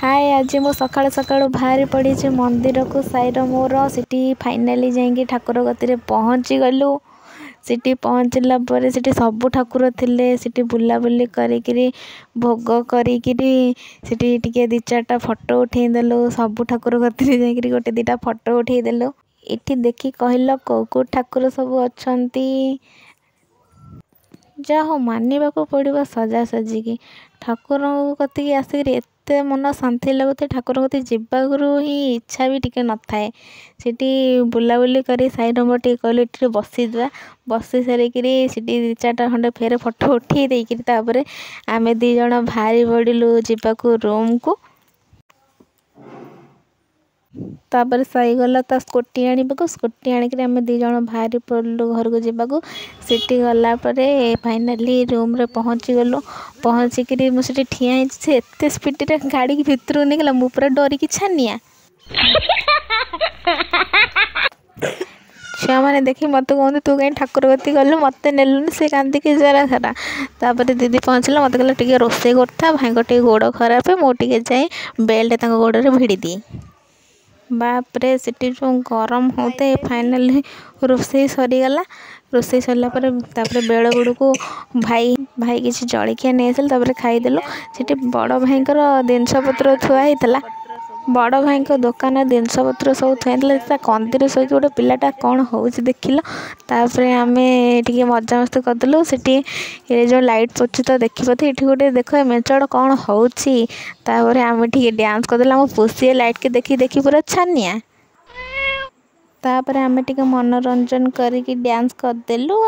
हाय आज मो सकाळु सकाळु बाहरी पड़ी मंदिर को साईर मोर सिटी फाइनाली जाइए ठाकुर गति पहुँची गलु। सिटी पहुँचला पर सिटी सब ठाकुर थिले सिटी बुलाबुली करी भोग करी सिटी टिके दी चारटा फोटो उठेदेलु। सब ठाकुर गति जाइए गोटे दीटा फोटो उठेदेलु। इठी देखी कहल को ठाकुर सब अच्छी जा हो मानवा को पड़ो सजासजी की ठाकुर कति आसिक एत मन शांति लगुते ठाकुर कति जावाकू ही इच्छा भी टिके न थाए। सिटी बुलाबुली करी साई नंबर टे कहलु ये बसीदा बसी सारिकी सिटी दी चारटा खंडे फेर फोटो उठे देकर आमे दी जण बाहरी पड़िलु जावाकू रूम को। तापर साई गला ता स्कूटी आनिबाकू स्कूटी आनिक आम दी जण बाहरी पड़लु घर को जावाकू। सिटी गला परे फाइनाली रूम रे पहुँची गलु। पहुँचिक मुझे ठिया से एत स्पीड रे गाड़ी की भितर नहीं गला मु पूरा डरिकी छानिया। छुआ मैंने देखी मत कहते तू कहीं ठाकुर गति गलु मत नेलुनि से कांदिकी जरा सारा। तापर दीदी पहुँचला मत कहला टिके रोषे करता भाई टे गोड़ खराब मुझे जाए बेल्ट गोड़े भिड़ी दिए। बापरे सिटी जो गरम होते फाइनाली रोषे सरीगला। रोषे सरला बेल गुड़ को भाई भाई किसी जलखिया नहीं खाईदेलु। सिटी बड़ भाई जिनपतर थुआई बड़ भाई दुकान जिनपतर सब थुआई कंदीर शोक गोटे पिलाटा कौन हो देखिल। तापर आम टे मजामस्ती करदेलु। सिटी जो लाइट पची तो देखिपे ये गोटे देख मेचड़ कौन होपर आम टे डांस करदेलु। आम पुषी लाइट के देखी देखी पूरा छानिया। तापर आम टे मनोरंजन करके डांस करदेलु।